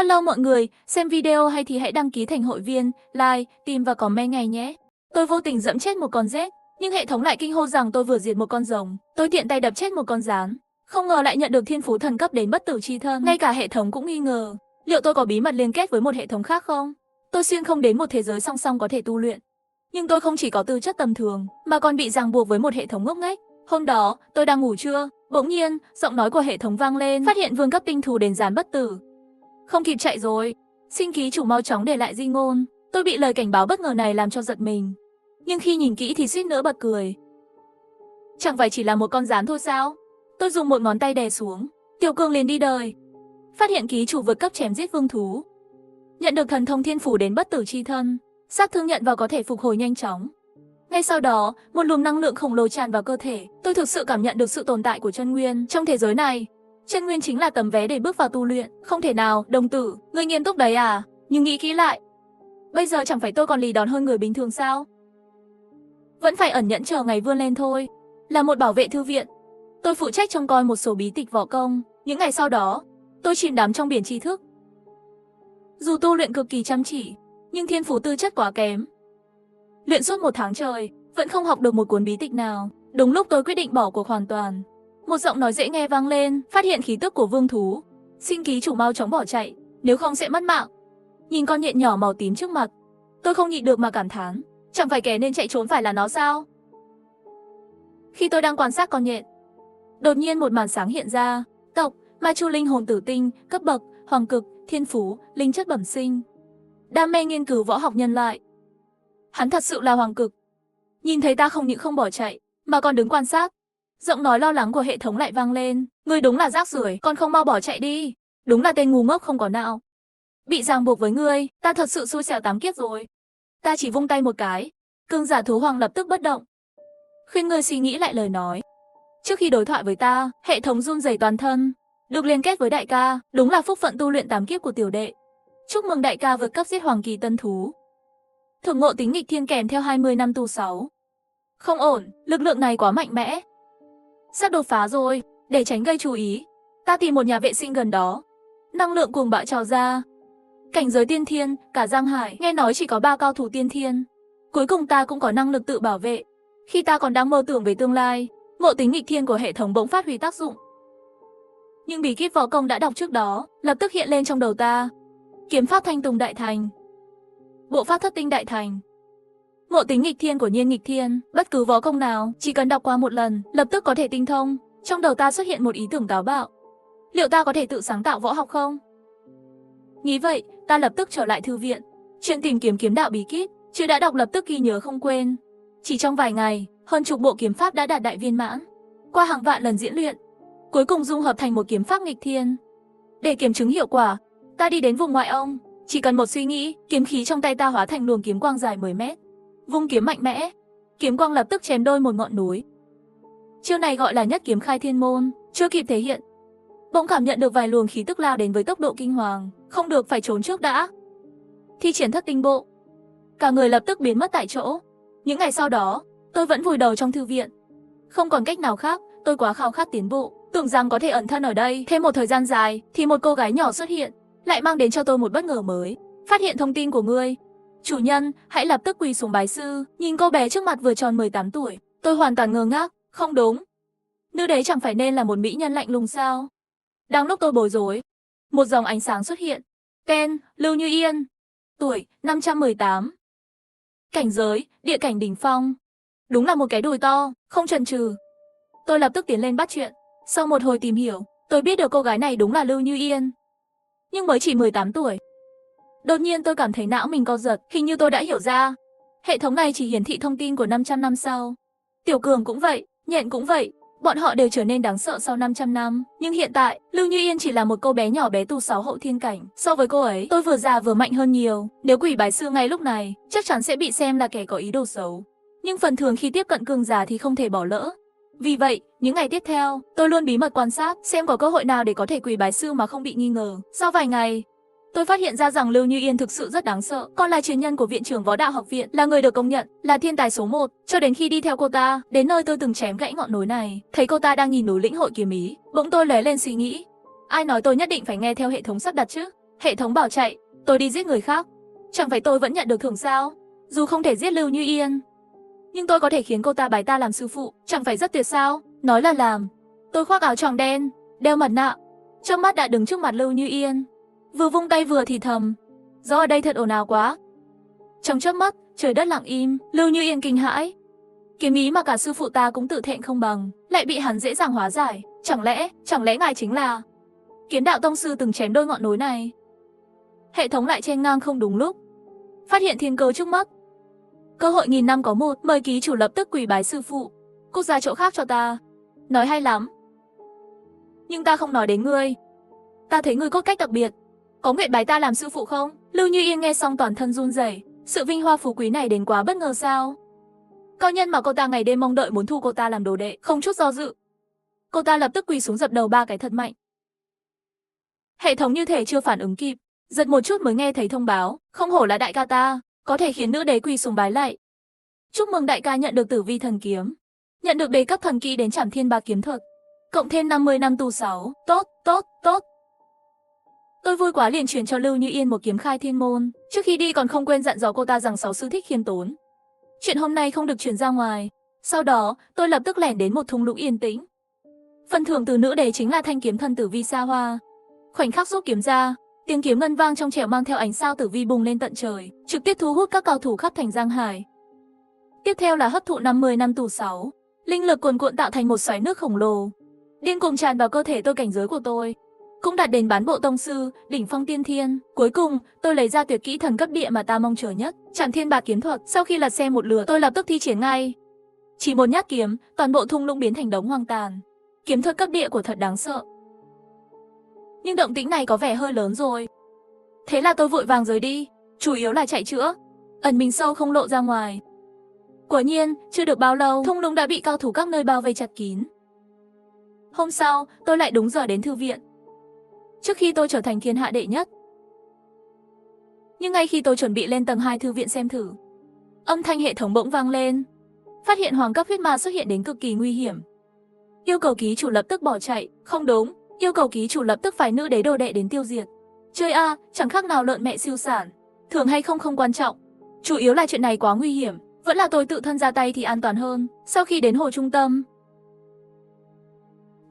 Hello mọi người, xem video hay thì hãy đăng ký thành hội viên, like, tìm và comment ngay nhé. Tôi vô tình dẫm chết một con rết, nhưng hệ thống lại kinh hô rằng tôi vừa diệt một con rồng. Tôi tiện tay đập chết một con gián. Không ngờ lại nhận được thiên phú thần cấp đến bất tử chi thân. Ngay cả hệ thống cũng nghi ngờ, liệu tôi có bí mật liên kết với một hệ thống khác không? Tôi xuyên không đến một thế giới song song có thể tu luyện. Nhưng tôi không chỉ có tư chất tầm thường, mà còn bị ràng buộc với một hệ thống ngốc nghếch. Hôm đó, tôi đang ngủ trưa, bỗng nhiên, giọng nói của hệ thống vang lên, phát hiện vương cấp tinh thú đến gián bất tử. Không kịp chạy rồi, xin ký chủ mau chóng để lại di ngôn. Tôi bị lời cảnh báo bất ngờ này làm cho giật mình. Nhưng khi nhìn kỹ thì suýt nữa bật cười. Chẳng phải chỉ là một con gián thôi sao? Tôi dùng một ngón tay đè xuống, Tiểu Cường liền đi đời. Phát hiện ký chủ vượt cấp chém giết vương thú. Nhận được thần thông thiên phủ đến bất tử chi thân. Sát thương nhận vào có thể phục hồi nhanh chóng. Ngay sau đó, một luồng năng lượng khổng lồ tràn vào cơ thể. Tôi thực sự cảm nhận được sự tồn tại của chân nguyên trong thế giới này. Chân nguyên chính là tấm vé để bước vào tu luyện. Không thể nào, đồng tử, ngươi nghiêm túc đấy à? Nhưng nghĩ kỹ lại, bây giờ chẳng phải tôi còn lì đón hơn người bình thường sao? Vẫn phải ẩn nhẫn chờ ngày vươn lên thôi. Là một bảo vệ thư viện, tôi phụ trách trông coi một số bí tịch võ công. Những ngày sau đó, tôi chìm đắm trong biển tri thức. Dù tu luyện cực kỳ chăm chỉ, nhưng thiên phú tư chất quá kém. Luyện suốt một tháng trời, vẫn không học được một cuốn bí tịch nào. Đúng lúc tôi quyết định bỏ cuộc hoàn toàn, một giọng nói dễ nghe vang lên, phát hiện khí tức của vương thú. Xin ký chủ mau chóng bỏ chạy, nếu không sẽ mất mạng. Nhìn con nhện nhỏ màu tím trước mặt, tôi không nhịn được mà cảm thán, chẳng phải kẻ nên chạy trốn phải là nó sao? Khi tôi đang quan sát con nhện, đột nhiên một màn sáng hiện ra. Tộc Ma Chu linh hồn tử tinh, cấp bậc hoàng cực, thiên phú, linh chất bẩm sinh. Đam mê nghiên cứu võ học nhân loại. Hắn thật sự là hoàng cực. Nhìn thấy ta không những không bỏ chạy, mà còn đứng quan sát. Giọng nói lo lắng của hệ thống lại vang lên. Ngươi đúng là rác rưởi, còn không mau bỏ chạy đi. Đúng là tên ngu ngốc không có não. Bị ràng buộc với ngươi, ta thật sự xui xẻo tám kiếp rồi. Ta chỉ vung tay một cái, cường giả thú hoàng lập tức bất động. Khuyên ngươi suy nghĩ lại lời nói. Trước khi đối thoại với ta, hệ thống run rẩy toàn thân. Được liên kết với đại ca, đúng là phúc phận tu luyện 8 kiếp của tiểu đệ. Chúc mừng đại ca vượt cấp giết hoàng kỳ tân thú. Thưởng ngộ tính nghịch thiên kèm theo 20 năm tu 6. Không ổn, lực lượng này quá mạnh mẽ. Sắp đột phá rồi, để tránh gây chú ý, ta tìm một nhà vệ sinh gần đó. Năng lượng cuồng bạo trào ra. Cảnh giới tiên thiên, cả Giang Hải nghe nói chỉ có 3 cao thủ tiên thiên. Cuối cùng ta cũng có năng lực tự bảo vệ. Khi ta còn đang mơ tưởng về tương lai, ngộ tính nghịch thiên của hệ thống bỗng phát huy tác dụng. Nhưng bí kíp võ công đã đọc trước đó lập tức hiện lên trong đầu ta. Kiếm pháp thanh tùng đại thành, bộ pháp thất tinh đại thành. Ngộ tính nghịch thiên của nhiên nghịch thiên, bất cứ võ công nào chỉ cần đọc qua một lần lập tức có thể tinh thông. Trong đầu ta xuất hiện một ý tưởng táo bạo. Liệu ta có thể tự sáng tạo võ học không? Nghĩ vậy, ta lập tức trở lại thư viện, chuyên tìm kiếm kiếm đạo bí kíp, chứ đã đọc lập tức ghi nhớ không quên. Chỉ trong vài ngày, hơn chục bộ kiếm pháp đã đạt đại viên mãn. Qua hàng vạn lần diễn luyện, cuối cùng dung hợp thành một kiếm pháp nghịch thiên. Để kiểm chứng hiệu quả, ta đi đến vùng ngoại ông. Chỉ cần một suy nghĩ, kiếm khí trong tay ta hóa thành luồng kiếm quang dài 10 mét. Vung kiếm mạnh mẽ, kiếm quang lập tức chém đôi một ngọn núi. Chiêu này gọi là nhất kiếm khai thiên môn. Chưa kịp thể hiện, bỗng cảm nhận được vài luồng khí tức lao đến với tốc độ kinh hoàng. Không được, phải trốn trước đã. Thi triển thất tinh bộ, cả người lập tức biến mất tại chỗ. Những ngày sau đó, tôi vẫn vùi đầu trong thư viện. Không còn cách nào khác, tôi quá khao khát tiến bộ, tưởng rằng có thể ẩn thân ở đây thêm một thời gian dài, thì một cô gái nhỏ xuất hiện, lại mang đến cho tôi một bất ngờ mới. Phát hiện thông tin của ngươi. Chủ nhân, hãy lập tức quỳ xuống bái sư. Nhìn cô bé trước mặt vừa tròn 18 tuổi, tôi hoàn toàn ngơ ngác. Không đúng, nữ đấy chẳng phải nên là một mỹ nhân lạnh lùng sao? Đang lúc tôi bối rối, một dòng ánh sáng xuất hiện. Tên, Lưu Như Yên. Tuổi, 518. Cảnh giới, địa cảnh đỉnh phong. Đúng là một cái đùi to, không chần chừ. Tôi lập tức tiến lên bắt chuyện. Sau một hồi tìm hiểu, tôi biết được cô gái này đúng là Lưu Như Yên. Nhưng mới chỉ 18 tuổi. Đột nhiên tôi cảm thấy não mình co giật, hình như tôi đã hiểu ra. Hệ thống này chỉ hiển thị thông tin của 500 năm sau. Tiểu Cường cũng vậy, Nhện cũng vậy. Bọn họ đều trở nên đáng sợ sau 500 năm. Nhưng hiện tại, Lưu Như Yên chỉ là một cô bé nhỏ bé tu 6 hậu thiên cảnh. So với cô ấy, tôi vừa già vừa mạnh hơn nhiều. Nếu quỳ bái sư ngay lúc này, chắc chắn sẽ bị xem là kẻ có ý đồ xấu. Nhưng phần thường khi tiếp cận cường giả thì không thể bỏ lỡ. Vì vậy, những ngày tiếp theo, tôi luôn bí mật quan sát, xem có cơ hội nào để có thể quỳ bái sư mà không bị nghi ngờ. Sau vài ngày, tôi phát hiện ra rằng Lưu Như Yên thực sự rất đáng sợ. Còn là truyền nhân của viện trưởng võ đạo học viện, là người được công nhận là thiên tài số 1. Cho đến khi đi theo cô ta đến nơi tôi từng chém gãy ngọn núi này, thấy cô ta đang nhìn núi lĩnh hội kiếm ý, bỗng tôi lóe lên suy nghĩ. Ai nói tôi nhất định phải nghe theo hệ thống sắp đặt chứ? Hệ thống bảo chạy, tôi đi giết người khác. Chẳng phải tôi vẫn nhận được thưởng sao? Dù không thể giết Lưu Như Yên, nhưng tôi có thể khiến cô ta bái ta làm sư phụ, chẳng phải rất tuyệt sao? Nói là làm. Tôi khoác áo choàng đen, đeo mặt nạ, trước mắt đã đứng trước mặt Lưu Như Yên, vừa vung tay vừa thì thầm. Gió ở đây thật ồn ào quá. Trong chớp mắt, trời đất lặng im, Lưu Như Yên kinh hãi. Kiếm ý mà cả sư phụ ta cũng tự thẹn không bằng, lại bị hắn dễ dàng hóa giải. Chẳng lẽ ngài chính là Kiếm Đạo tông sư từng chém đôi ngọn núi này? Hệ thống lại chen ngang không đúng lúc, phát hiện thiên cơ trước mắt. Cơ hội nghìn năm có một, mời ký chủ lập tức quỳ bái sư phụ. Cút ra chỗ khác cho ta. Nói hay lắm, nhưng ta không nói đến ngươi. Ta thấy ngươi cốt cách đặc biệt, có nguyện bái ta làm sư phụ không? Lưu Như Yên nghe xong toàn thân run rẩy, sự vinh hoa phú quý này đến quá bất ngờ sao? Cao nhân mà cô ta ngày đêm mong đợi muốn thu cô ta làm đồ đệ, không chút do dự. Cô ta lập tức quỳ xuống dập đầu 3 cái thật mạnh. Hệ thống như thể chưa phản ứng kịp, giật một chút mới nghe thấy thông báo, không hổ là đại ca ta, có thể khiến nữ đế quỳ xuống bái lạy. Chúc mừng đại ca nhận được Tử Vi thần kiếm, nhận được đề cấp thần kỹ đến Trảm Thiên Ba kiếm thuật, cộng thêm 50 năm tu 6, tốt. Tôi vui quá liền truyền cho Lưu Như Yên một kiếm khai thiên môn, trước khi đi còn không quên dặn dò cô ta rằng sáu sư thích khiêm tốn. Chuyện hôm nay không được truyền ra ngoài. Sau đó, tôi lập tức lẻn đến một thung lũng yên tĩnh. Phần thưởng từ nữ đế chính là thanh kiếm thân Tử Vi xa hoa. Khoảnh khắc rút kiếm ra, tiếng kiếm ngân vang trong trẻo mang theo ánh sao Tử Vi bùng lên tận trời, trực tiếp thu hút các cao thủ khắp thành Giang Hải. Tiếp theo là hấp thụ 50 năm tù 6, linh lực cuồn cuộn tạo thành một xoáy nước khổng lồ, điên cuồng tràn vào cơ thể tôi. Cảnh giới của tôi cũng đạt đến bán bộ tông sư, đỉnh phong tiên thiên. Cuối cùng, tôi lấy ra tuyệt kỹ thần cấp địa mà ta mong chờ nhất, Trảm Thiên Bạt kiếm thuật. Sau khi lật xem một lượt, tôi lập tức thi triển ngay. Chỉ một nhát kiếm, toàn bộ thung lũng biến thành đống hoang tàn. Kiếm thuật cấp địa của thật đáng sợ. Nhưng động tĩnh này có vẻ hơi lớn rồi. Thế là tôi vội vàng rời đi, chủ yếu là chạy chữa, ẩn mình sâu không lộ ra ngoài. Quả nhiên, chưa được bao lâu, thung lũng đã bị cao thủ các nơi bao vây chặt kín. Hôm sau, tôi lại đúng giờ đến thư viện. Trước khi tôi trở thành thiên hạ đệ nhất. Nhưng ngay khi tôi chuẩn bị lên tầng 2 thư viện xem thử, âm thanh hệ thống bỗng vang lên. Phát hiện hoàng cấp huyết ma xuất hiện đến cực kỳ nguy hiểm. Yêu cầu ký chủ lập tức bỏ chạy. Không đúng, yêu cầu ký chủ lập tức phái nữ đế đồ đệ đến tiêu diệt. Chơi a, chẳng khác nào lợn mẹ siêu sản. Thưởng hay không quan trọng. Chủ yếu là chuyện này quá nguy hiểm. Vẫn là tôi tự thân ra tay thì an toàn hơn. Sau khi đến hồ trung tâm,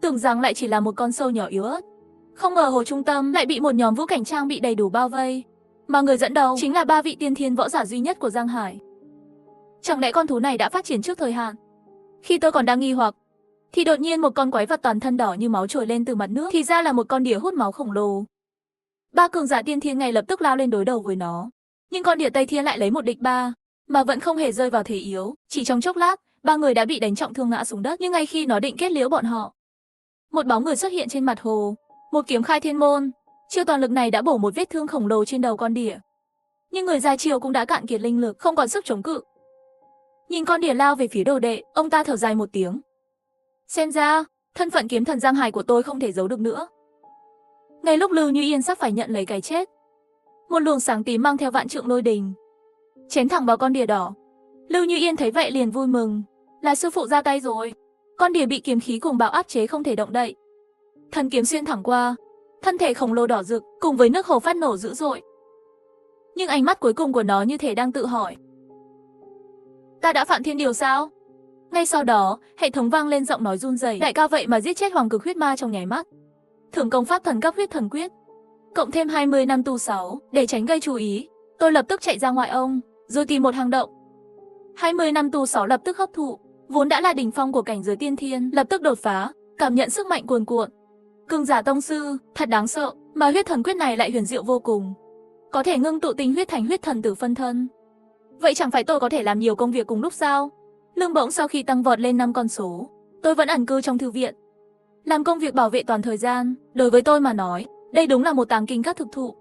tưởng rằng lại chỉ là một con sâu nhỏ yếu ớt. Không ngờ hồ trung tâm lại bị một nhóm vũ cảnh trang bị đầy đủ bao vây. Mà người dẫn đầu chính là 3 vị tiên thiên võ giả duy nhất của Giang Hải. Chẳng lẽ con thú này đã phát triển trước thời hạn? Khi tôi còn đang nghi hoặc, thì đột nhiên một con quái vật toàn thân đỏ như máu trồi lên từ mặt nước. Thì ra là một con đỉa hút máu khổng lồ. 3 cường giả tiên thiên ngay lập tức lao lên đối đầu với nó. Nhưng con đỉa Tây Thiên lại lấy 1 địch 3, mà vẫn không hề rơi vào thế yếu. Chỉ trong chốc lát, 3 người đã bị đánh trọng thương ngã xuống đất. Nhưng ngay khi nó định kết liễu bọn họ, một bóng người xuất hiện trên mặt hồ. Một kiếm khai thiên môn. Chiêu toàn lực này đã bổ một vết thương khổng lồ trên đầu con đỉa. Nhưng người ra chiêu cũng đã cạn kiệt linh lực, không còn sức chống cự. Nhìn con đỉa lao về phía đồ đệ, ông ta thở dài một tiếng. Xem ra, thân phận kiếm thần Giang Hải của tôi không thể giấu được nữa. Ngay lúc Lưu Như Yên sắp phải nhận lấy cái chết, một luồng sáng tím mang theo vạn trượng lôi đình chém thẳng vào con đỉa đỏ. Lưu Như Yên thấy vậy liền vui mừng, là sư phụ ra tay rồi. Con đỉa bị kiếm khí cùng bạo áp chế không thể động đậy. Thần kiếm xuyên thẳng qua, thân thể khổng lồ đỏ rực cùng với nước hồ phát nổ dữ dội. Nhưng ánh mắt cuối cùng của nó như thể đang tự hỏi, ta đã phạm thiên điều sao? Ngay sau đó, hệ thống vang lên giọng nói run rẩy, đại ca vậy mà giết chết hoàng cực huyết ma trong nháy mắt. Thưởng công pháp thần cấp huyết thần quyết, cộng thêm 20 năm tu 6, để tránh gây chú ý. Tôi lập tức chạy ra ngoại ông, rồi tìm một hang động. 20 năm tu 6 lập tức hấp thụ, vốn đã là đỉnh phong của cảnh giới tiên thiên, lập tức đột phá, cảm nhận sức mạnh cuồn cuộn. Cường giả tông sư, thật đáng sợ, mà huyết thần quyết này lại huyền diệu vô cùng. Có thể ngưng tụ tinh huyết thành huyết thần tử phân thân. Vậy chẳng phải tôi có thể làm nhiều công việc cùng lúc sao? Lương bổng sau khi tăng vọt lên 5 con số, tôi vẫn ẩn cư trong thư viện, làm công việc bảo vệ toàn thời gian. Đối với tôi mà nói, đây đúng là một tàng kinh các thực thụ.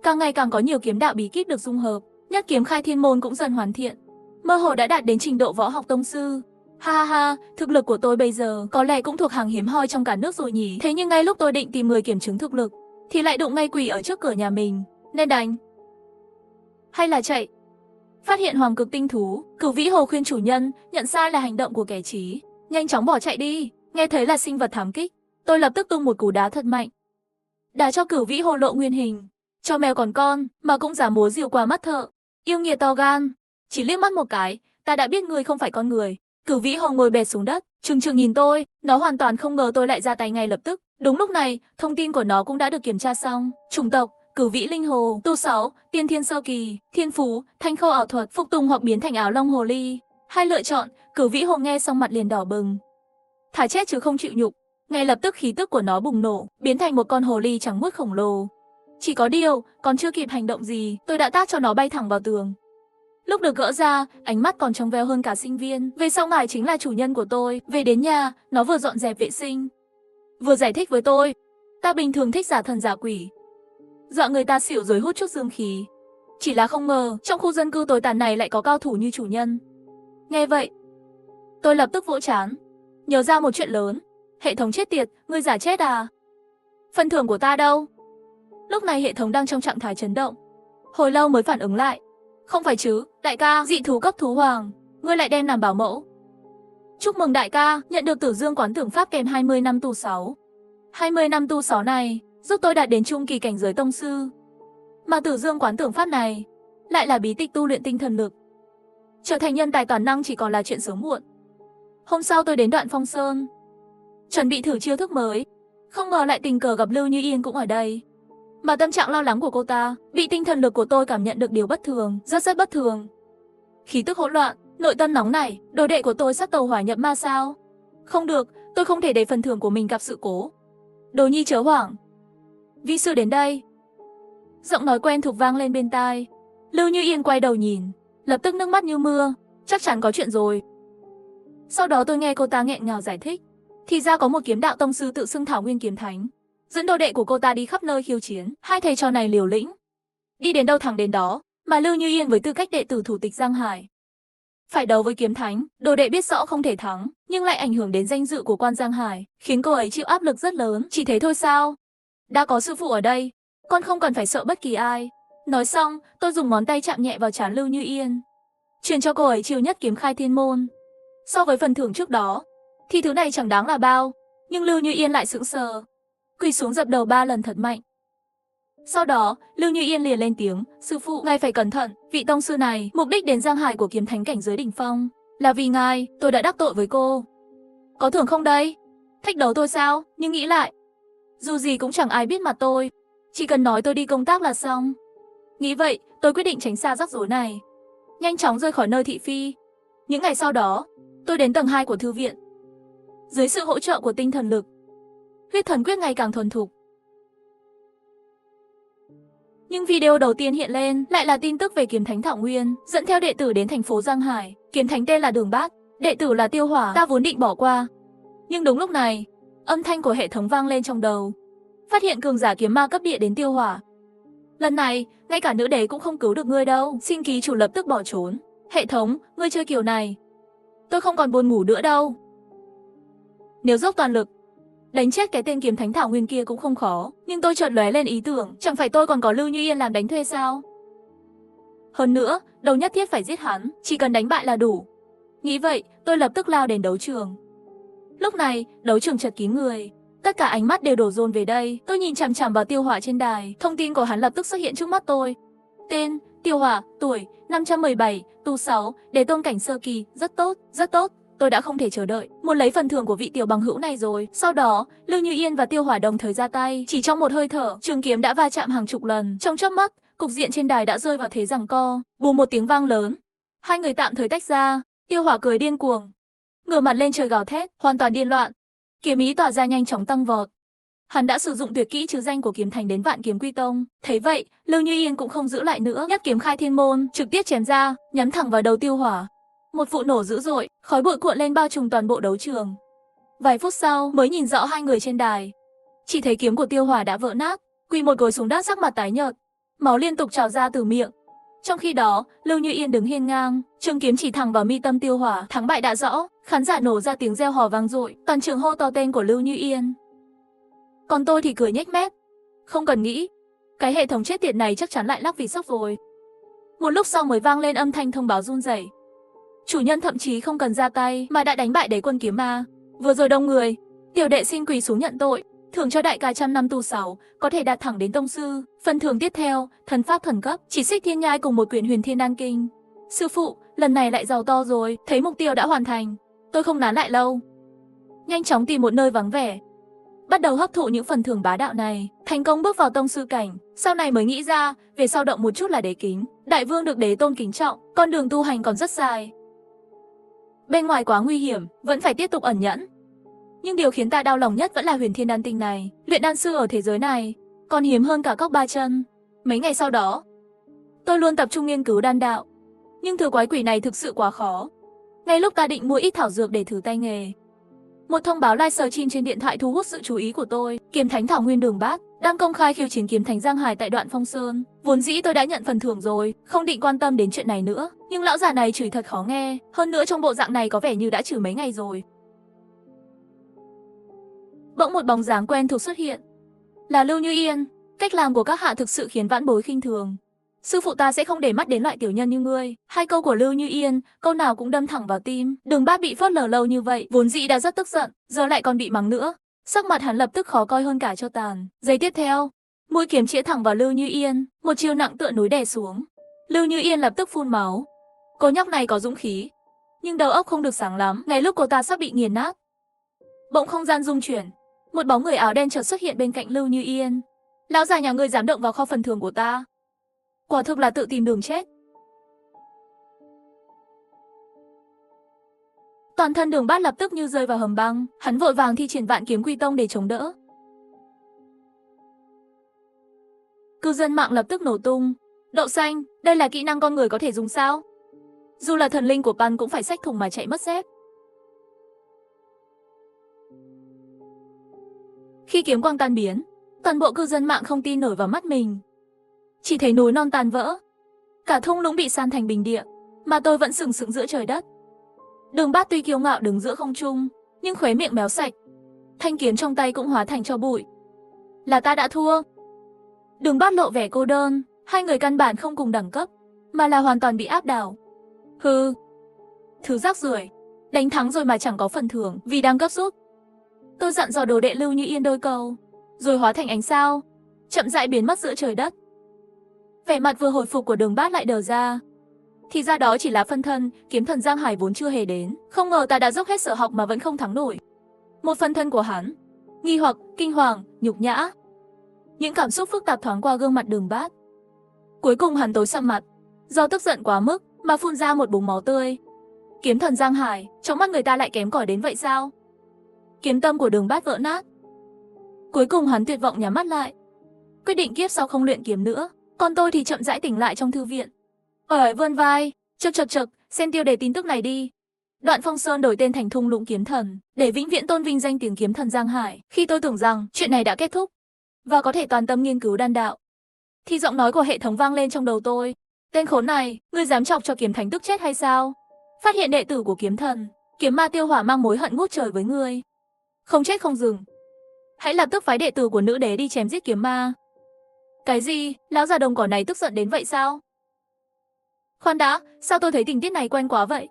Càng ngày càng có nhiều kiếm đạo bí kíp được dung hợp, nhất kiếm khai thiên môn cũng dần hoàn thiện, mơ hồ đã đạt đến trình độ võ học tông sư. Ha ha ha, thực lực của tôi bây giờ có lẽ cũng thuộc hàng hiếm hoi trong cả nước rồi nhỉ. Thế nhưng ngay lúc tôi định tìm người kiểm chứng thực lực, thì lại đụng ngay quỷ ở trước cửa nhà mình. Nên đánh hay là chạy? Phát hiện hoàng cực tinh thú, Cửu Vĩ Hồ khuyên chủ nhân nhận sai là hành động của kẻ trí, nhanh chóng bỏ chạy đi. Nghe thấy là sinh vật thám kích, tôi lập tức tung một cú đá thật mạnh, đá cho Cửu Vĩ Hồ lộ nguyên hình. Cho mèo còn con, mà cũng dám múa rìu qua mắt thợ. Yêu nghiệt to gan. Chỉ liếc mắt một cái, ta đã biết ngươi không phải con người. Cửu Vĩ Hồ ngồi bệt xuống đất, trừng trừng nhìn tôi, nó hoàn toàn không ngờ tôi lại ra tay ngay lập tức. Đúng lúc này, thông tin của nó cũng đã được kiểm tra xong. Chủng tộc, Cửu Vĩ Linh Hồ, tu 6, tiên thiên sơ kỳ, thiên phú, thanh khâu ảo thuật, phục tùng hoặc biến thành áo lông hồ ly. Hai lựa chọn. Cửu Vĩ Hồ nghe xong mặt liền đỏ bừng. Thà chết chứ không chịu nhục. Ngay lập tức khí tức của nó bùng nổ, biến thành một con hồ ly trắng muốt khổng lồ. Chỉ có điều, còn chưa kịp hành động gì, tôi đã tát cho nó bay thẳng vào tường. Lúc được gỡ ra, ánh mắt còn trong veo hơn cả sinh viên. Về sau này chính là chủ nhân của tôi. Về đến nhà, nó vừa dọn dẹp vệ sinh, vừa giải thích với tôi. Ta bình thường thích giả thần giả quỷ, dọa người ta xỉu rồi hút chút dương khí. Chỉ là không ngờ, trong khu dân cư tồi tàn này lại có cao thủ như chủ nhân. Nghe vậy, tôi lập tức vỗ trán, nhớ ra một chuyện lớn. Hệ thống chết tiệt, ngươi giả chết à? Phần thưởng của ta đâu? Lúc này hệ thống đang trong trạng thái chấn động. Hồi lâu mới phản ứng lại. Không phải chứ, đại ca, dị thú cấp thú hoàng, ngươi lại đem làm bảo mẫu. Chúc mừng đại ca, nhận được Tử Dương Quán Tưởng Pháp kèm 20 năm tu 6. 20 năm tu 6 này, giúp tôi đạt đến trung kỳ cảnh giới tông sư. Mà Tử Dương Quán Tưởng Pháp này, lại là bí tịch tu luyện tinh thần lực. Trở thành nhân tài toàn năng chỉ còn là chuyện sớm muộn. Hôm sau tôi đến Đoạn Phong Sơn, chuẩn bị thử chiêu thức mới. Không ngờ lại tình cờ gặp Lưu Như Yên cũng ở đây. Mà tâm trạng lo lắng của cô ta, bị tinh thần lực của tôi cảm nhận được điều bất thường, rất bất thường. Khí tức hỗn loạn, nội tâm nóng nảy, đồ đệ của tôi sắp tàu hỏa nhập ma sao? Không được, tôi không thể để phần thưởng của mình gặp sự cố. Đồ nhi chớ hoảng. Vi sư đến đây. Giọng nói quen thuộc vang lên bên tai. Lưu Như Yên quay đầu nhìn, lập tức nước mắt như mưa, chắc chắn có chuyện rồi. Sau đó tôi nghe cô ta nghẹn ngào giải thích. Thì ra có một kiếm đạo tông sư tự xưng Thảo Nguyên Kiếm Thánh, dẫn đồ đệ của cô ta đi khắp nơi khiêu chiến. Hai thầy trò này liều lĩnh, đi đến đâu thẳng đến đó. Mà Lưu Như Yên với tư cách đệ tử thủ tịch Giang Hải, phải đấu với Kiếm Thánh, đồ đệ biết rõ không thể thắng, nhưng lại ảnh hưởng đến danh dự của quan Giang Hải, khiến cô ấy chịu áp lực rất lớn. Chỉ thế thôi sao? Đã có sư phụ ở đây, con không cần phải sợ bất kỳ ai. Nói xong, tôi dùng ngón tay chạm nhẹ vào trán Lưu Như Yên, truyền cho cô ấy chiêu nhất kiếm khai thiên môn. So với phần thưởng trước đó, thì thứ này chẳng đáng là bao, nhưng Lưu Như Yên lại sững sờ, quỳ xuống dập đầu 3 lần thật mạnh. Sau đó, Lưu Như Yên liền lên tiếng, sư phụ, ngài phải cẩn thận, vị tông sư này, mục đích đến Giang Hải của kiếm thánh cảnh giới đỉnh phong, là vì ngài, tôi đã đắc tội với cô. Có thưởng không đây? Thách đấu tôi sao? Nhưng nghĩ lại, dù gì cũng chẳng ai biết mặt tôi, chỉ cần nói tôi đi công tác là xong. Nghĩ vậy, tôi quyết định tránh xa rắc rối này, nhanh chóng rời khỏi nơi thị phi. Những ngày sau đó, tôi đến tầng 2 của thư viện. Dưới sự hỗ trợ của tinh thần lực, huyết thần quyết ngày càng thuần thục. Nhưng video đầu tiên hiện lên lại là tin tức về kiếm thánh Thảo Nguyên, dẫn theo đệ tử đến thành phố Giang Hải. Kiếm thánh tên là Đường Bát, đệ tử là Tiêu Hỏa. Ta vốn định bỏ qua, nhưng đúng lúc này, âm thanh của hệ thống vang lên trong đầu. Phát hiện cường giả kiếm ma cấp địa đến Tiêu Hỏa. Lần này, ngay cả nữ đế cũng không cứu được ngươi đâu. Xin ký chủ lập tức bỏ trốn. Hệ thống, ngươi chơi kiểu này, tôi không còn buồn ngủ nữa đâu. Nếu dốc toàn lực đánh chết cái tên kiếm thánh Thảo Nguyên kia cũng không khó, nhưng tôi chợt lóe lên ý tưởng, chẳng phải tôi còn có Lưu Như Yên làm đánh thuê sao? Hơn nữa, đâu nhất thiết phải giết hắn, chỉ cần đánh bại là đủ. Nghĩ vậy, tôi lập tức lao đến đấu trường. Lúc này, đấu trường chật kín người, tất cả ánh mắt đều đổ dồn về đây. Tôi nhìn chằm chằm vào Tiêu Hỏa trên đài, thông tin của hắn lập tức xuất hiện trước mắt tôi. Tên, Tiêu Hỏa, tuổi, 517, tu 6, đế tôn cảnh sơ kỳ, rất tốt, rất tốt. Tôi đã không thể chờ đợi, muốn lấy phần thưởng của vị tiểu bằng hữu này rồi. Sau đó, Lưu Như Yên và Tiêu Hỏa đồng thời ra tay, chỉ trong một hơi thở, trường kiếm đã va chạm hàng chục lần. Trong chớp mắt, cục diện trên đài đã rơi vào thế giằng co. Bùm một tiếng vang lớn, hai người tạm thời tách ra. Tiêu Hỏa cười điên cuồng, ngửa mặt lên trời gào thét, hoàn toàn điên loạn. Kiếm ý tỏa ra nhanh chóng tăng vọt. Hắn đã sử dụng tuyệt kỹ trừ danh của kiếm thành đến Vạn Kiếm Quy Tông. Thấy vậy, Lưu Như Yên cũng không giữ lại nữa, nhất kiếm khai thiên môn, trực tiếp chém ra, nhắm thẳng vào đầu Tiêu Hỏa. Một vụ nổ dữ dội, khói bụi cuộn lên bao trùm toàn bộ đấu trường. Vài phút sau mới nhìn rõ hai người trên đài, chỉ thấy kiếm của Tiêu Hỏa đã vỡ nát, quỳ một gối xuống đất sắc mặt tái nhợt, máu liên tục trào ra từ miệng. Trong khi đó, Lưu Như Yên đứng hiên ngang, trường kiếm chỉ thẳng vào mi tâm Tiêu Hỏa. Thắng bại đã rõ, khán giả nổ ra tiếng reo hò vang dội, toàn trường hô to tên của Lưu Như Yên. Còn tôi thì cười nhếch mép, không cần nghĩ, cái hệ thống chết tiệt này chắc chắn lại lắc vì sốc rồi. Một lúc sau mới vang lên âm thanh thông báo run rẩy. Chủ nhân thậm chí không cần ra tay mà đã đánh bại đế quân kiếm ma. Vừa rồi đông người, tiểu đệ xin quỳ xuống nhận tội. Thưởng cho đại ca 100 năm tu 6, có thể đạt thẳng đến tông sư. Phần thưởng tiếp theo, thần pháp thần cấp, chỉ xích thiên nhai cùng một quyển huyền thiên đan kinh. Sư phụ, lần này lại giàu to rồi, thấy mục tiêu đã hoàn thành. Tôi không nán lại lâu. Nhanh chóng tìm một nơi vắng vẻ. Bắt đầu hấp thụ những phần thưởng bá đạo này, thành công bước vào tông sư cảnh. Sau này mới nghĩ ra, về sau động một chút là đế kính. Đại vương được đế tôn kính trọng, con đường tu hành còn rất dài. Bên ngoài quá nguy hiểm, vẫn phải tiếp tục ẩn nhẫn. Nhưng điều khiến ta đau lòng nhất vẫn là huyền thiên đan tinh này. Luyện đan sư ở thế giới này còn hiếm hơn cả cóc ba chân. Mấy ngày sau đó, tôi luôn tập trung nghiên cứu đan đạo. Nhưng thứ quái quỷ này thực sự quá khó. Ngay lúc ta định mua ít thảo dược để thử tay nghề, một thông báo live stream trên điện thoại thu hút sự chú ý của tôi. Kiếm Thánh Thảo Nguyên Đường Bát đang công khai khiêu chiến Kiếm Thánh Giang Hải tại Đoạn Phong Sơn. Vốn dĩ tôi đã nhận phần thưởng rồi, không định quan tâm đến chuyện này nữa. Nhưng lão già này chửi thật khó nghe, hơn nữa trong bộ dạng này có vẻ như đã chửi mấy ngày rồi. Bỗng một bóng dáng quen thuộc xuất hiện. Là Lưu Như Yên. Cách làm của các hạ thực sự khiến vãn bối khinh thường. Sư phụ ta sẽ không để mắt đến loại tiểu nhân như ngươi. Hai câu của Lưu Như Yên, câu nào cũng đâm thẳng vào tim. Đường Bát bị phớt lờ lâu như vậy, vốn dĩ đã rất tức giận, giờ lại còn bị mắng nữa. Sắc mặt hắn lập tức khó coi hơn cả cho tàn. Giây tiếp theo, mũi kiếm chĩa thẳng vào Lưu Như Yên, một chiêu nặng tựa núi đè xuống. Lưu Như Yên lập tức phun máu. Cô nhóc này có dũng khí, nhưng đầu óc không được sáng lắm. Ngay lúc cô ta sắp bị nghiền nát, bỗng không gian rung chuyển, một bóng người áo đen chợt xuất hiện bên cạnh Lưu Như Yên. Lão già nhà ngươi dám động vào kho phần thưởng của ta, quả thực là tự tìm đường chết. Toàn thân Đường Bát lập tức như rơi vào hầm băng, hắn vội vàng thi triển Vạn Kiếm Quy Tông để chống đỡ. Cư dân mạng lập tức nổ tung. Đậu xanh, đây là kỹ năng con người có thể dùng sao? Dù là thần linh của Pan cũng phải xách thùng mà chạy mất dép. Khi kiếm quang tan biến, toàn bộ cư dân mạng không tin nổi vào mắt mình. Chỉ thấy núi non tan vỡ, cả thung lũng bị san thành bình địa, mà tôi vẫn sừng sững giữa trời đất. Đường Bát tuy kiêu ngạo đứng giữa không trung, nhưng khóe miệng méo sạch, thanh kiếm trong tay cũng hóa thành tro bụi. Là ta đã thua. Đường Bát lộ vẻ cô đơn, hai người căn bản không cùng đẳng cấp, mà là hoàn toàn bị áp đảo. Hừ, thứ rác rưởi, đánh thắng rồi mà chẳng có phần thưởng vì đang gấp rút. Tôi dặn dò đồ đệ Lưu Như Yên đôi câu, rồi hóa thành ánh sao, chậm rãi biến mất giữa trời đất. Vẻ mặt vừa hồi phục của Đường Bát lại đờ ra. Thì ra đó chỉ là phân thân, kiếm thần Giang Hải vốn chưa hề đến. Không ngờ ta đã dốc hết sở học mà vẫn không thắng nổi. Một phân thân của hắn, nghi hoặc, kinh hoàng, nhục nhã. Những cảm xúc phức tạp thoáng qua gương mặt Đường Bát. Cuối cùng hắn tối sầm mặt, do tức giận quá mức mà phun ra một búng máu tươi. Kiếm thần Giang Hải, trong mắt người ta lại kém cỏi đến vậy sao? Kiếm tâm của Đường Bát vỡ nát. Cuối cùng hắn tuyệt vọng nhắm mắt lại, quyết định kiếp sau không luyện kiếm nữa. Còn tôi thì chậm rãi tỉnh lại trong thư viện. Vươn vai, chật, xem tiêu đề tin tức này đi. Đoạn Phong Sơn đổi tên thành Thung Lũng Kiếm Thần, để vĩnh viễn tôn vinh danh tiếng kiếm thần Giang Hải. Khi tôi tưởng rằng chuyện này đã kết thúc và có thể toàn tâm nghiên cứu đan đạo, thì giọng nói của hệ thống vang lên trong đầu tôi. Tên khốn này, ngươi dám chọc cho kiếm thánh tức chết hay sao? Phát hiện đệ tử của kiếm thần, kiếm ma Tiêu Hỏa mang mối hận ngút trời với ngươi. Không chết không dừng. Hãy lập tức phái đệ tử của nữ đế đi chém giết kiếm ma. Cái gì? Lão già đồng cỏ này tức giận đến vậy sao? Khoan đã, sao tôi thấy tình tiết này quen quá vậy?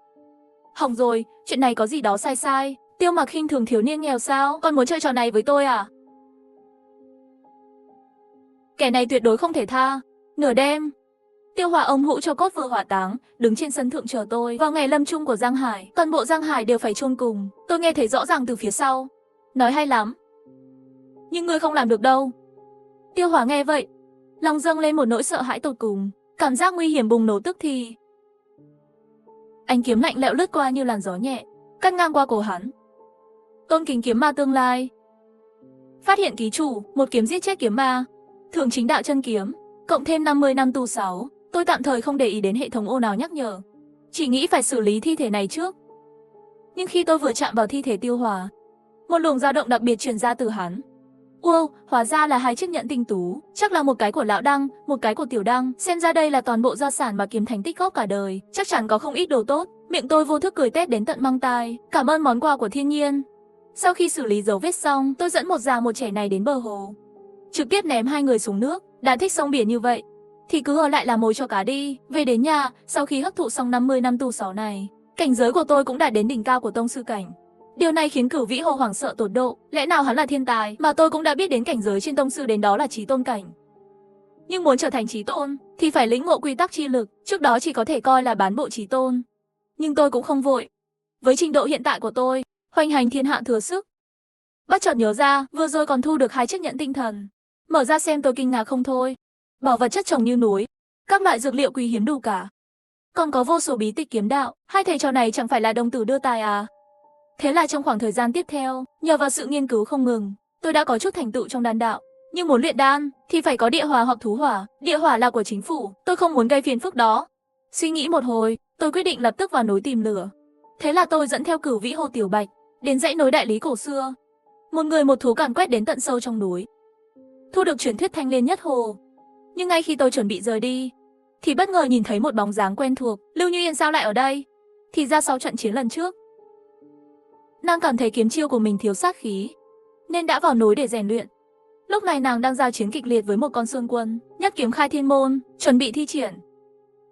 Hỏng rồi, chuyện này có gì đó sai. Tiêu Mặc khinh thường thiếu niên nghèo sao? Còn muốn chơi trò này với tôi à? Kẻ này tuyệt đối không thể tha. Nửa đêm, Tiêu Hỏa ông hũ cho cốt vừa hỏa táng, đứng trên sân thượng chờ tôi. Vào ngày lâm chung của Giang Hải, toàn bộ Giang Hải đều phải chôn cùng. Tôi nghe thấy rõ ràng từ phía sau. Nói hay lắm, nhưng ngươi không làm được đâu. Tiêu Hỏa nghe vậy, lòng dâng lên một nỗi sợ hãi tột cùng. Cảm giác nguy hiểm bùng nổ tức thì. Ánh kiếm lạnh lẽo lướt qua như làn gió nhẹ, cắt ngang qua cổ hắn. Tôn kính kiếm ma tương lai. Phát hiện ký chủ, một kiếm giết chết kiếm ma. Thưởng chính đạo chân kiếm, cộng thêm 50 năm tu 6. Tôi tạm thời không để ý đến hệ thống ô nào nhắc nhở, chỉ nghĩ phải xử lý thi thể này trước. Nhưng khi tôi vừa chạm vào thi thể Tiêu Hỏa, một luồng dao động đặc biệt truyền ra từ hắn. Wow, hóa ra là hai chiếc nhẫn tinh tú, chắc là một cái của Lão Đăng, một cái của Tiểu Đăng. Xem ra đây là toàn bộ gia sản mà kiếm thánh tích góp cả đời, chắc chắn có không ít đồ tốt. Miệng tôi vô thức cười tét đến tận mang tai, cảm ơn món quà của thiên nhiên. Sau khi xử lý dấu vết xong, tôi dẫn một già một trẻ này đến bờ hồ, trực tiếp ném hai người xuống nước. Đã thích sông biển như vậy thì cứ ở lại làm mồi cho cá đi. Về đến nhà, sau khi hấp thụ xong 50 năm tu 6 này, cảnh giới của tôi cũng đạt đến đỉnh cao của tông sư cảnh. Điều này khiến Cửu Vĩ Hồ hoảng sợ tột độ, lẽ nào hắn là thiên tài, mà tôi cũng đã biết đến cảnh giới trên tông sư đến đó là chí tôn cảnh. Nhưng muốn trở thành chí tôn thì phải lĩnh ngộ quy tắc chi lực, trước đó chỉ có thể coi là bán bộ chí tôn. Nhưng tôi cũng không vội. Với trình độ hiện tại của tôi, hoành hành thiên hạ thừa sức. Bất chợt nhớ ra, vừa rồi còn thu được 2 chiếc nhẫn tinh thần. Mở ra xem tôi kinh ngạc không thôi. Bảo vật chất chồng như núi, các loại dược liệu quý hiếm đủ cả. Còn có vô số bí tịch kiếm đạo, hai thầy trò này chẳng phải là đồng tử đưa tài à? Thế là trong khoảng thời gian tiếp theo, nhờ vào sự nghiên cứu không ngừng, tôi đã có chút thành tựu trong đan đạo. Nhưng muốn luyện đan thì phải có địa hỏa hoặc thú hỏa, địa hỏa là của chính phủ, tôi không muốn gây phiền phức đó. Suy nghĩ một hồi, tôi quyết định lập tức vào núi tìm lửa. Thế là tôi dẫn theo Cửu Vĩ Hồ Tiểu Bạch đến dãy núi đại lý cổ xưa. Một người một thú càn quét đến tận sâu trong núi, thu được truyền thuyết Thanh Liên Nhất Hồ. Nhưng ngay khi tôi chuẩn bị rời đi, thì bất ngờ nhìn thấy một bóng dáng quen thuộc. Lưu Như Yên sao lại ở đây? Thì ra sau trận chiến lần trước, nàng cảm thấy kiếm chiêu của mình thiếu sát khí, nên đã vào núi để rèn luyện. Lúc này nàng đang giao chiến kịch liệt với một con Sơn Quân, nhất kiếm khai thiên môn, chuẩn bị thi triển.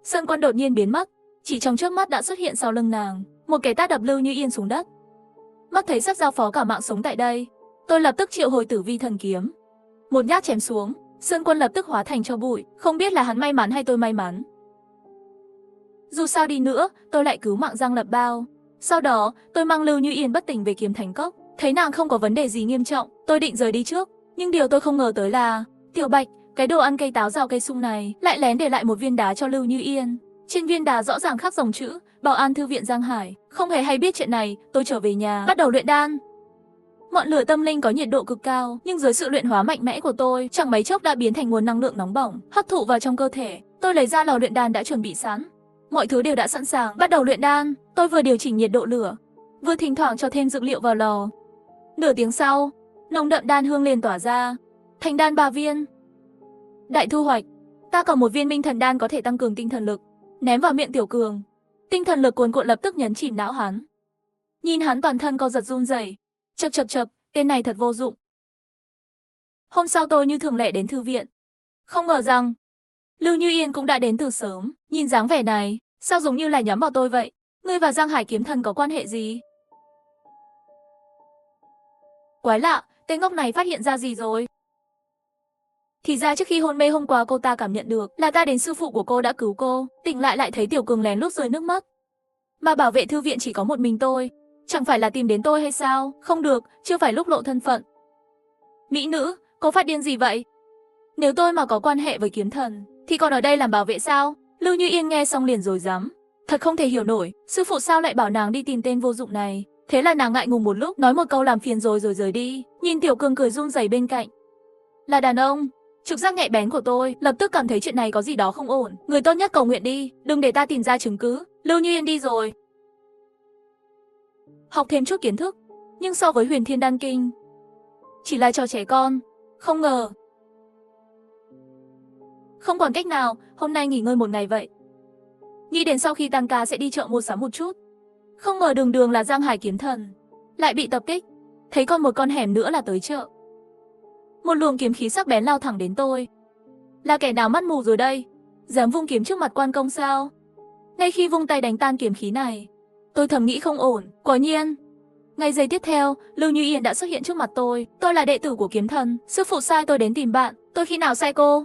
Sơn Quân đột nhiên biến mất, chỉ trong chớp mắt đã xuất hiện sau lưng nàng, một cái tát đập Lưu Như Yên xuống đất. Mắt thấy sắp giao phó cả mạng sống tại đây, tôi lập tức triệu hồi Tử Vi Thần Kiếm, một nhát chém xuống. Sơn Quân lập tức hóa thành tro bụi, không biết là hắn may mắn hay tôi may mắn. Dù sao đi nữa, tôi lại cứu mạng Giang Lập Bao. Sau đó, tôi mang Lưu Như Yên bất tỉnh về Kiếm Thành Cốc, thấy nàng không có vấn đề gì nghiêm trọng, tôi định rời đi trước. Nhưng điều tôi không ngờ tới là, Tiểu Bạch, cái đồ ăn cây táo rào cây sung này, lại lén để lại một viên đá cho Lưu Như Yên. Trên viên đá rõ ràng khắc dòng chữ, Bảo An Thư viện Giang Hải. Không hề hay biết chuyện này, tôi trở về nhà, bắt đầu luyện đan. Ngọn lửa tâm linh có nhiệt độ cực cao, nhưng dưới sự luyện hóa mạnh mẽ của tôi, chẳng mấy chốc đã biến thành nguồn năng lượng nóng bỏng, hấp thụ vào trong cơ thể. Tôi lấy ra lò luyện đan đã chuẩn bị sẵn. Mọi thứ đều đã sẵn sàng, bắt đầu luyện đan. Tôi vừa điều chỉnh nhiệt độ lửa, vừa thỉnh thoảng cho thêm dược liệu vào lò. Nửa tiếng sau, nồng đậm đan hương liền tỏa ra. Thành đan 3 viên. Đại thu hoạch, ta còn một viên minh thần đan có thể tăng cường tinh thần lực. Ném vào miệng Tiểu Cường. Tinh thần lực cuồn cuộn lập tức nhấn chìm não hắn. Nhìn hắn toàn thân co giật run rẩy. Chậc chậc chậc, tên này thật vô dụng. Hôm sau tôi như thường lệ đến thư viện. Không ngờ rằng Lưu Như Yên cũng đã đến từ sớm. Nhìn dáng vẻ này, sao giống như là nhắm vào tôi vậy? Ngươi và Giang Hải Kiếm Thần có quan hệ gì? Quái lạ, tên ngốc này phát hiện ra gì rồi? Thì ra trước khi hôn mê hôm qua cô ta cảm nhận được là ta đến sư phụ của cô đã cứu cô. Tỉnh lại lại thấy Tiểu Cường lén lút rơi nước mắt. Mà bảo vệ thư viện chỉ có một mình tôi. Chẳng phải là tìm đến tôi hay sao? Không được, chưa phải lúc lộ thân phận. Mỹ nữ, cô phát điên gì vậy? Nếu tôi mà có quan hệ với kiếm thần, thì còn ở đây làm bảo vệ sao? Lưu Như Yên nghe xong liền rồi dám. Thật không thể hiểu nổi, sư phụ sao lại bảo nàng đi tìm tên vô dụng này. Thế là nàng ngại ngùng một lúc, nói một câu làm phiền rồi rời đi. Nhìn Tiểu Cường cười run rẩy bên cạnh. Là đàn ông. Trực giác nhạy bén của tôi lập tức cảm thấy chuyện này có gì đó không ổn. Người tốt nhất cầu nguyện đi, đừng để ta tìm ra chứng cứ. Lưu Như Yên đi rồi. Học thêm chút kiến thức, nhưng so với Huyền Thiên Đan Kinh, chỉ là trò trẻ con. Không ngờ. Không còn cách nào, hôm nay nghỉ ngơi một ngày vậy. Nghĩ đến sau khi tan ca sẽ đi chợ mua sắm một chút. Không ngờ đường đường là Giang Hải Kiếm Thần lại bị tập kích. Thấy còn một con hẻm nữa là tới chợ. Một luồng kiếm khí sắc bén lao thẳng đến tôi. Là kẻ nào mắt mù rồi đây? Dám vung kiếm trước mặt quan công sao? Ngay khi vung tay đánh tan kiếm khí này, tôi thầm nghĩ không ổn. Quả nhiên, ngay giây tiếp theo, Lưu Như Yên đã xuất hiện trước mặt tôi. Tôi là đệ tử của kiếm thần, sư phụ sai tôi đến tìm bạn. Tôi khi nào sai cô?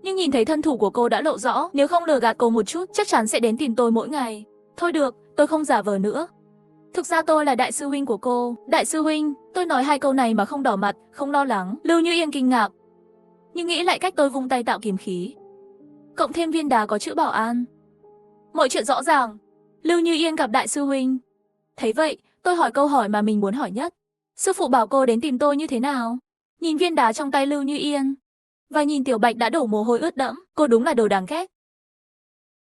Nhưng nhìn thấy thân thủ của cô đã lộ rõ, nếu không lừa gạt cô một chút, chắc chắn sẽ đến tìm tôi mỗi ngày. Thôi được, tôi không giả vờ nữa. Thực ra tôi là đại sư huynh của cô. Đại sư huynh, tôi nói 2 câu này mà không đỏ mặt, không lo lắng. Lưu Như Yên kinh ngạc. Nhưng nghĩ lại cách tôi vung tay tạo kiếm khí, cộng thêm viên đá có chữ Bảo An, mọi chuyện rõ ràng. Lưu Như Yên gặp đại sư huynh. Thấy vậy, tôi hỏi câu hỏi mà mình muốn hỏi nhất. Sư phụ bảo cô đến tìm tôi như thế nào? Nhìn viên đá trong tay Lưu Như Yên, và nhìn Tiểu Bạch đã đổ mồ hôi ướt đẫm, cô đúng là đồ đáng ghét.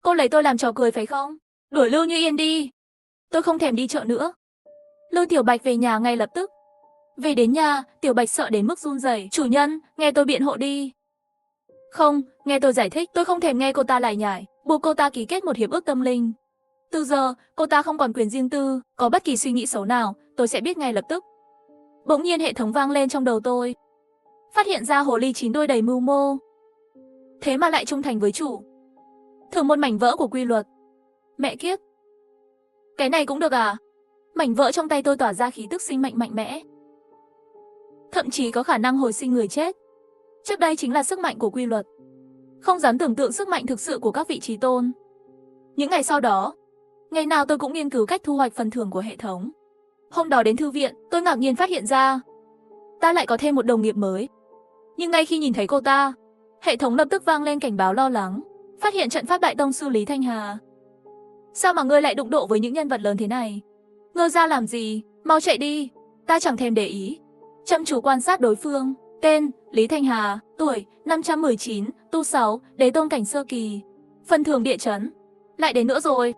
Cô lấy tôi làm trò cười phải không? Đuổi Lưu Như Yên đi. Tôi không thèm đi chợ nữa. Lôi Tiểu Bạch về nhà ngay lập tức. Về đến nhà, Tiểu Bạch sợ đến mức run rẩy. Chủ nhân, nghe tôi biện hộ đi. Không, nghe tôi giải thích. Tôi không thèm nghe cô ta lải nhải, buộc cô ta ký kết một hiệp ước tâm linh. Từ giờ, cô ta không còn quyền riêng tư. Có bất kỳ suy nghĩ xấu nào, tôi sẽ biết ngay lập tức. Bỗng nhiên hệ thống vang lên trong đầu tôi. Phát hiện ra hồ ly 9 đuôi đầy mưu mô, thế mà lại trung thành với chủ. Thử một mảnh vỡ của quy luật. Mẹ kiếp, cái này cũng được à? Mảnh vỡ trong tay tôi tỏa ra khí tức sinh mệnh mạnh mẽ, thậm chí có khả năng hồi sinh người chết. Trước đây chính là sức mạnh của quy luật. Không dám tưởng tượng sức mạnh thực sự của các vị trí tôn. Những ngày sau đó, ngày nào tôi cũng nghiên cứu cách thu hoạch phần thưởng của hệ thống. Hôm đó đến thư viện, tôi ngạc nhiên phát hiện ra ta lại có thêm một đồng nghiệp mới. Nhưng ngay khi nhìn thấy cô ta, hệ thống lập tức vang lên cảnh báo lo lắng. Phát hiện trận pháp đại tông sư Lý Thanh Hà. Sao mà ngươi lại đụng độ với những nhân vật lớn thế này? Ngơ ra làm gì? Mau chạy đi. Ta chẳng thèm để ý. Chăm chú quan sát đối phương. Tên, Lý Thanh Hà. Tuổi, 519. Tu 6, đế tôn cảnh sơ kỳ. Phần thưởng địa chấn. Lại đến nữa rồi.